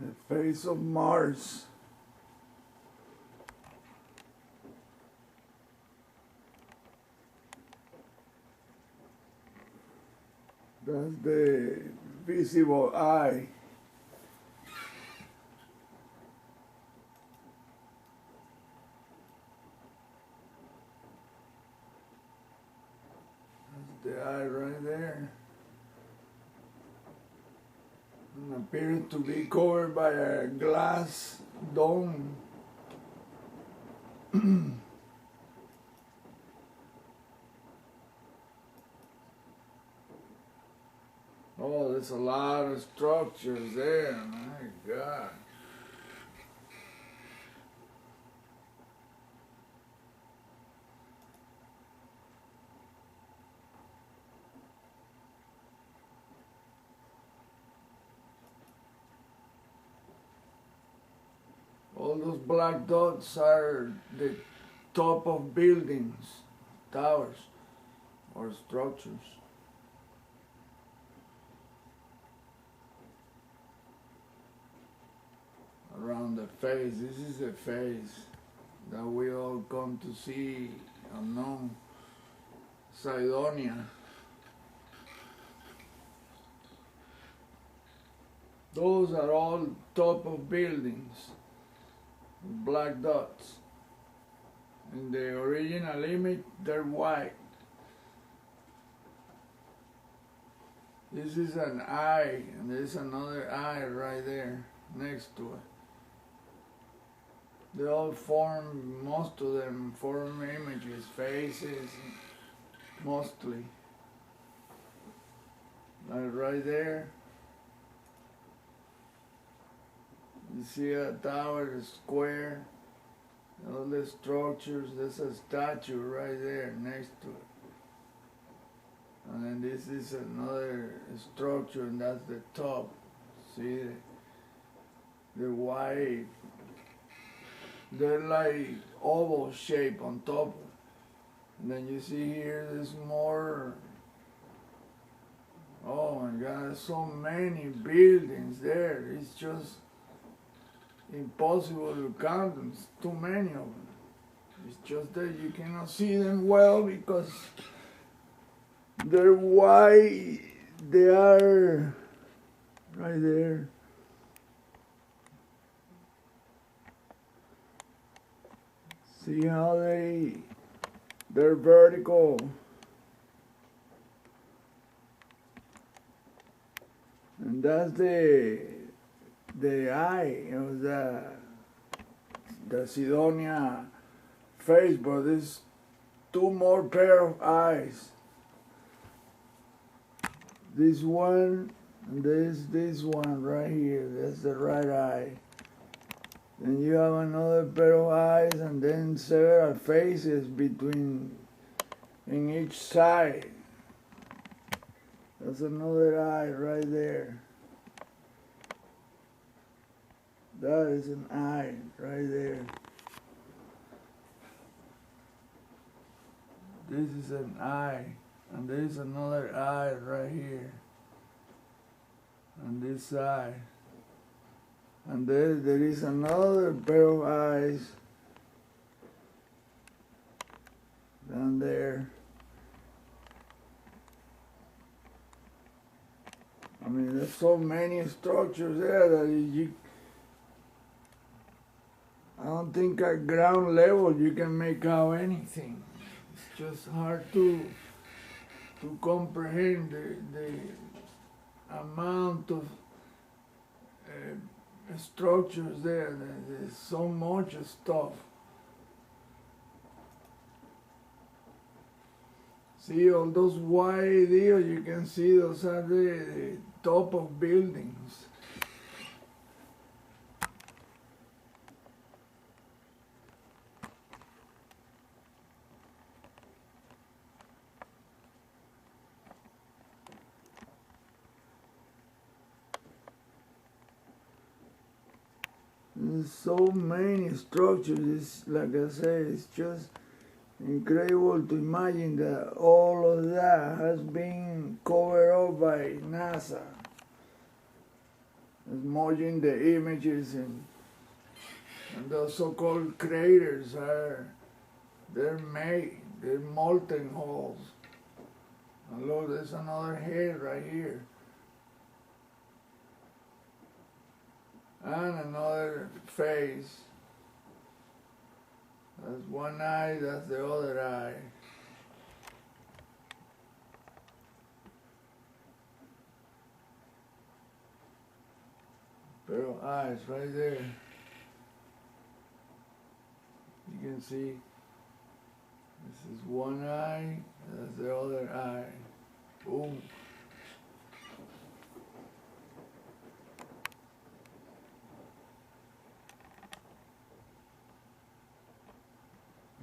The face of Mars. That's the visible eye. That's the eye right there. And appears to be covered by a glass dome. Oh, there's a lot of structures there, my God. All those black dots are the top of buildings, towers, or structures. Around the face, this is the face that we all come to see unknown, Cydonia. Those are all top of buildings, black dots. In the original image, they're white. This is an eye, and there's another eye right there next to it. They all form, most of them form images, faces, mostly. Like right there. You see a tower, a square, all the structures, there's a statue right there next to it. And then this is another structure, and that's the top. See the white, they're like oval shape on top. And then you see here, there's more. Oh my God, there's so many buildings there. It's just impossible to count them. It's too many of them. It's just that you cannot see them well because they're white. They are right there. See how they're vertical. And that's the eye of the Cydonia face, but there's two more pair of eyes. This one and this one right here. That's the right eye. Then you have another pair of eyes, and then several faces in each side. That's another eye right there. That is an eye right there. This is an eye, and there's another eye right here. And this eye. And there is another pair of eyes down there. I mean, there's so many structures there that I don't think at ground level you can make out anything. It's just hard to comprehend the amount of structures there. There's so much stuff. See all those white deals, you can see those are the top of buildings. There's so many structures. It's, like I said, it's just incredible to imagine that all of that has been covered up by NASA. smudging the images, and those so-called craters they're molten holes. And look, there's another head right here. And another face. That's one eye, that's the other eye. Pair of eyes right there. You can see this is one eye, that's the other eye. Boom.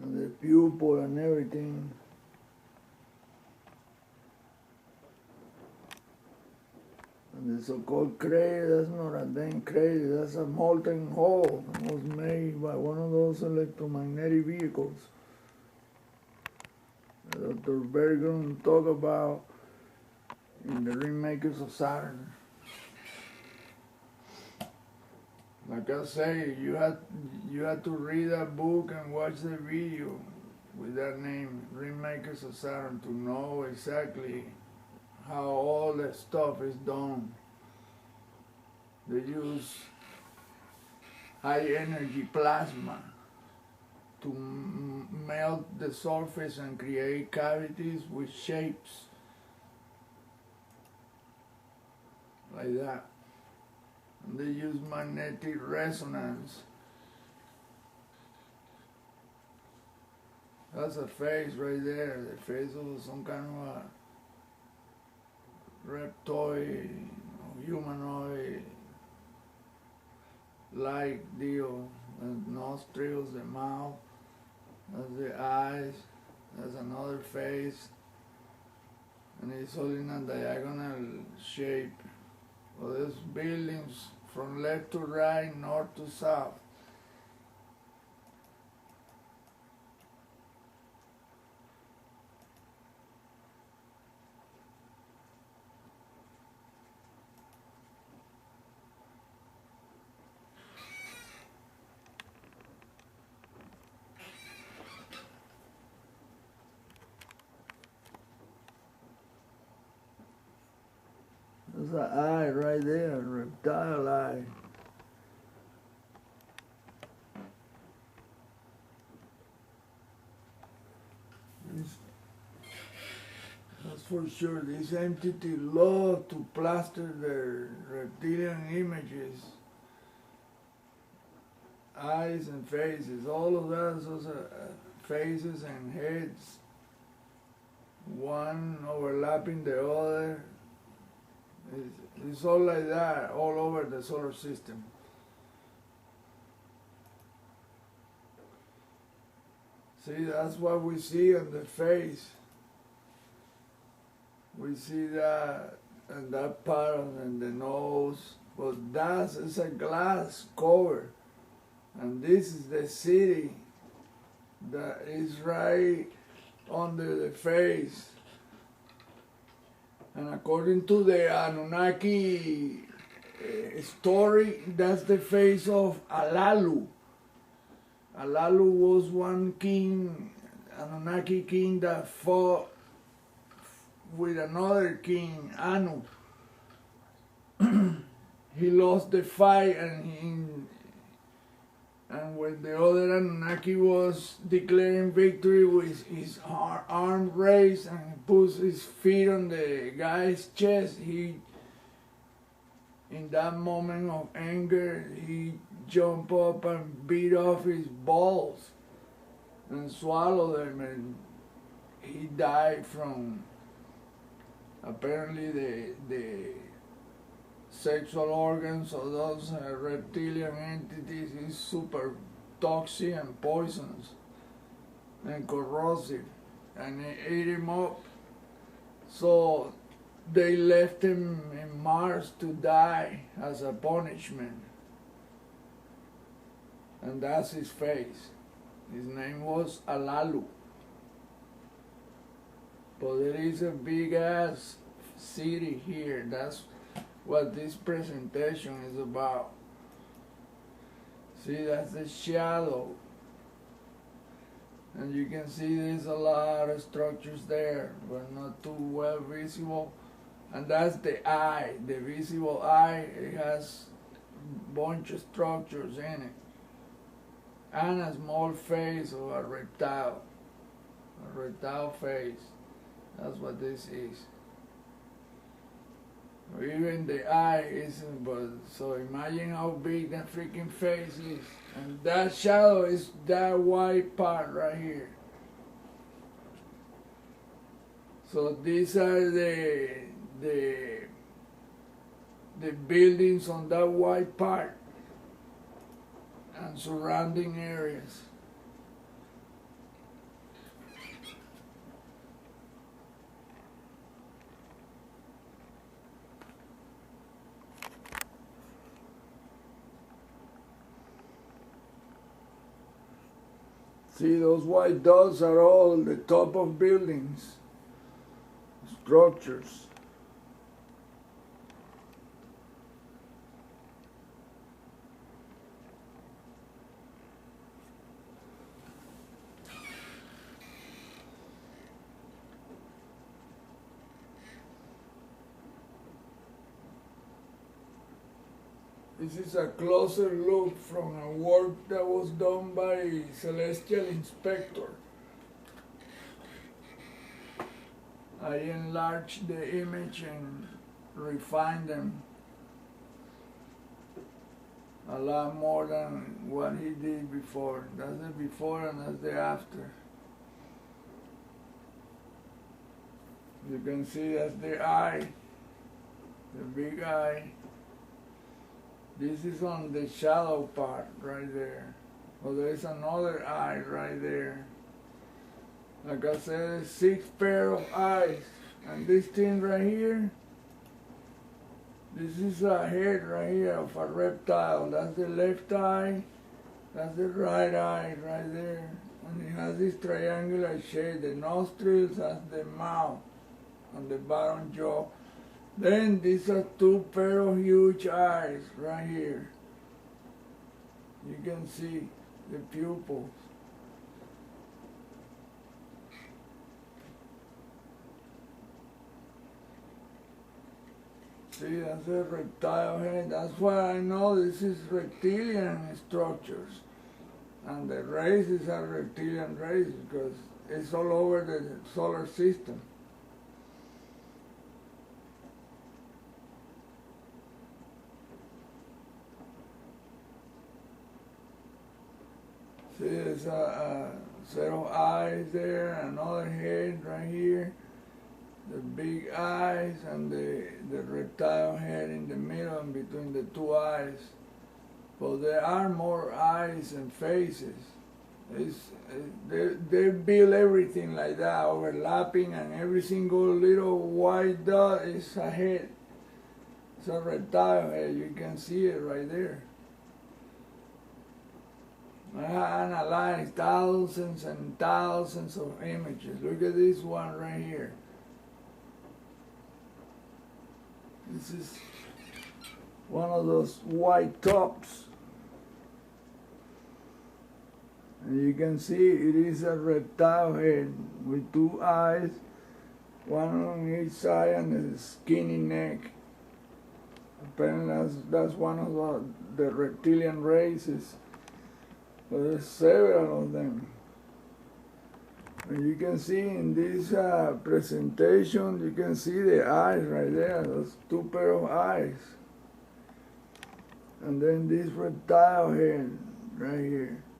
And the pupil and everything. And the so-called crater, that's not a damn crater, that's a molten hole. It was made by one of those electromagnetic vehicles that Dr. Bergman talked about in the Remakers of Saturn. Like I say, you had to read that book and watch the video with that name, Remakers of Saturn, to know exactly how all that stuff is done. They use high energy plasma to melt the surface and create cavities with shapes like that. And they use magnetic resonance. That's a face right there, the face of some kind of a reptoid, humanoid like deal. The nostrils, the mouth, that's the eyes, that's another face, and it's all in a diagonal shape. Well, there's buildings from left to right, north to south. There's an eye right there, a reptile eye. That's for sure. This entity love to plaster their reptilian images, eyes and faces, all of that, those are faces and heads, one overlapping the other. It's all like that, all over the solar system. See, that's what we see on the face. We see that, and that part on the nose. But that is a glass cover. And this is the city that is right under the face. And according to the Anunnaki story, that's the face of Alalu. Alalu was one king, Anunnaki king, that fought with another king, Anu. He lost the fight, and when the other Anunnaki was declaring victory with his arm raised and he puts his feet on the guy's chest, in that moment of anger, he jumped up and beat off his balls and swallowed them, and he died from apparently the sexual organs of those reptilian entities is super toxic and poisonous and corrosive, and it ate him up. So they left him in Mars to die as a punishment. And that's his face. His name was Alalu. But there is a big ass city here. That's what this presentation is about. See, that's the shadow. And you can see there's a lot of structures there, but not too well visible. And that's the eye, the visible eye. It has a bunch of structures in it. And a small face of a reptile face. That's what this is. Even the eye isn't, but so imagine how big that freaking face is. And that shadow is that white part right here. So these are the buildings on that white part and surrounding areas. See, those white dots are all the top of buildings, structures. This is a closer look from a work that was done by Celestial Inspector. I enlarged the image and refined them a lot more than what he did before. That's the before and that's the after. You can see that's the eye, the big eye. This is on the shadow part right there. Well, there's another eye right there. Like I said, 6 pair of eyes. And this thing right here, this is a head right here of a reptile. That's the left eye. That's the right eye right there. And it has this triangular shape. The nostrils, that's the mouth and the bottom jaw. Then these are 2 pair of huge eyes right here. You can see the pupils. See, that's a reptile head. That's why I know this is reptilian structures. And the races are reptilian races because it's all over the solar system. See, there's a set of eyes there, another head right here, the big eyes, and the reptile head in the middle and between the 2 eyes. But there are more eyes and faces. They build everything like that, overlapping, and every single little white dot is a head. It's a reptile head, you can see it right there. I analyzed thousands and thousands of images. Look at this one right here. This is one of those white tops. And you can see it is a reptile head with 2 eyes, one on each side and a skinny neck. Apparently that's one of the reptilian races. So there's several of them. And you can see in this presentation, you can see the eyes right there, those 2 pair of eyes. And then this reptile head right here.